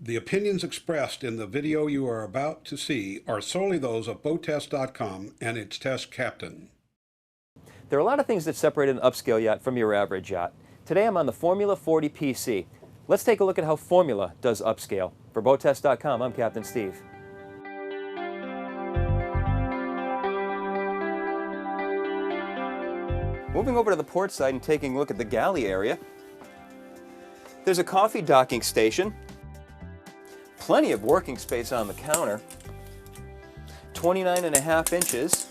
The opinions expressed in the video you are about to see are solely those of BoatTEST.com and its test captain. There are a lot of things that separate an upscale yacht from your average yacht. Today I'm on the Formula 40 PC. Let's take a look at how Formula does upscale. For BoatTEST.com, I'm Captain Steve. Moving over to the port side and taking a look at the galley area, there's a coffee docking station, plenty of working space on the counter, 29.5 inches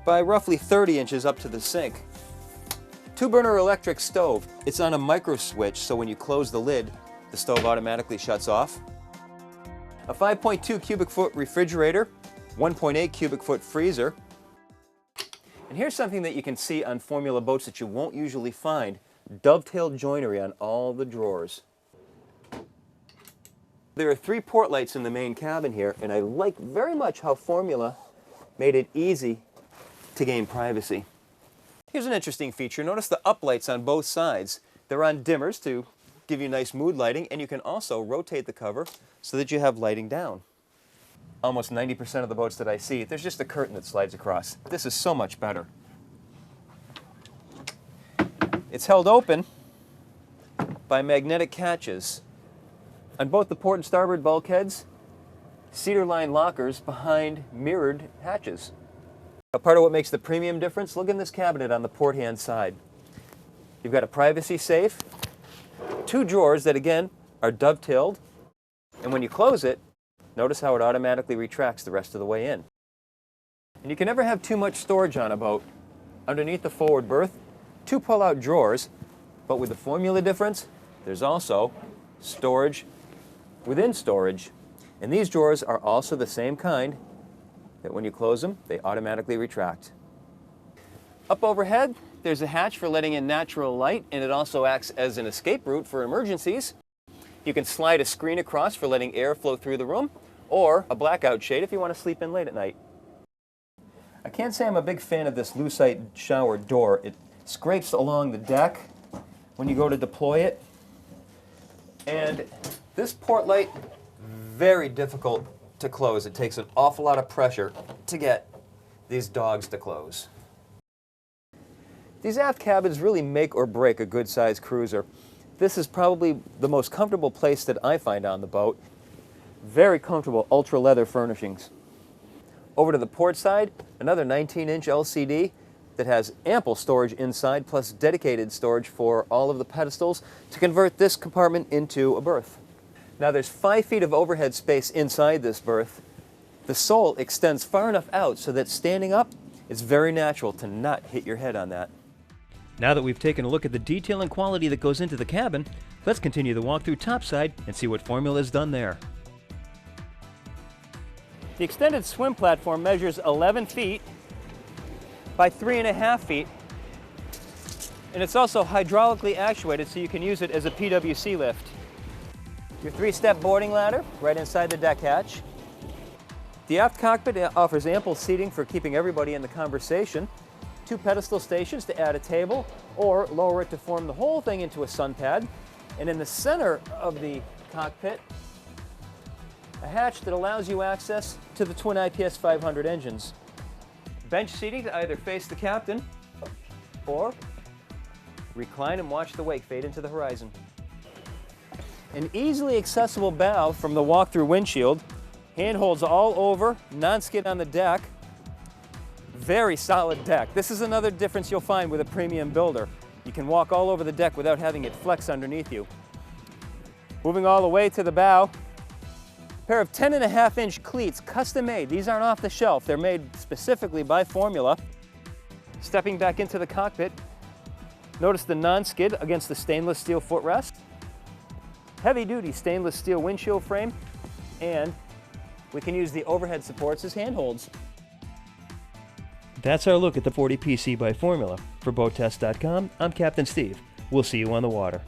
by roughly 30 inches up to the sink. 2-burner electric stove. It's on a micro switch, so when you close the lid, the stove automatically shuts off. A 5.2 cubic foot refrigerator, 1.8 cubic foot freezer. And here's something that you can see on Formula boats that you won't usually find. Dovetailed joinery on all the drawers. There are 3 port lights in the main cabin here, and I like very much how Formula made it easy to gain privacy. Here's an interesting feature. Notice the uplights on both sides. They're on dimmers to give you nice mood lighting, and you can also rotate the cover so that you have lighting down. Almost 90% of the boats that I see, there's just a curtain that slides across. This is so much better. It's held open by magnetic catches. On both the port and starboard bulkheads, cedar-lined lockers behind mirrored hatches. A part of what makes the premium difference, look in this cabinet on the port-hand side. You've got a privacy safe, 2 drawers that again are dovetailed, and when you close it, notice how it automatically retracts the rest of the way in. And you can never have too much storage on a boat. Underneath the forward berth, 2 pull-out drawers, but with the Formula difference, there's also storage within storage. And these drawers are also the same kind that when you close them, they automatically retract. Up overhead, there's a hatch for letting in natural light, and it also acts as an escape route for emergencies. You can slide a screen across for letting air flow through the room, or a blackout shade if you want to sleep in late at night. I can't say I'm a big fan of this lucite shower door. It scrapes along the deck when you go to deploy it. And this port light, very difficult to close. It takes an awful lot of pressure to get these dogs to close. These aft cabins really make or break a good-sized cruiser. This is probably the most comfortable place that I find on the boat. Very comfortable ultra leather furnishings. Over to the port side, another 19-inch LCD that has ample storage inside, plus dedicated storage for all of the pedestals to convert this compartment into a berth. Now there's 5 feet of overhead space inside this berth. The sole extends far enough out so that standing up, it's very natural to not hit your head on that. Now that we've taken a look at the detail and quality that goes into the cabin, let's continue the walk through topside and see what Formula's done there. The extended swim platform measures 11 feet by 3.5 feet, and it's also hydraulically actuated so you can use it as a PWC lift. Your 3-step boarding ladder right inside the deck hatch. The aft cockpit offers ample seating for keeping everybody in the conversation. 2 pedestal stations to add a table or lower it to form the whole thing into a sun pad. And in the center of the cockpit, a hatch that allows you access to the twin IPS 500 engines. Bench seating to either face the captain or recline and watch the wake fade into the horizon. An easily accessible bow from the walk-through windshield, handholds all over, non-skid on the deck. Very solid deck. This is another difference you'll find with a premium builder. You can walk all over the deck without having it flex underneath you. Moving all the way to the bow, a pair of 10.5-inch cleats, custom made. These aren't off the shelf. They're made specifically by Formula. Stepping back into the cockpit, notice the non-skid against the stainless steel footrest. Heavy-duty stainless steel windshield frame, and we can use the overhead supports as handholds. That's our look at the 40 PC by Formula. For BoatTEST.com, I'm Captain Steve. We'll see you on the water.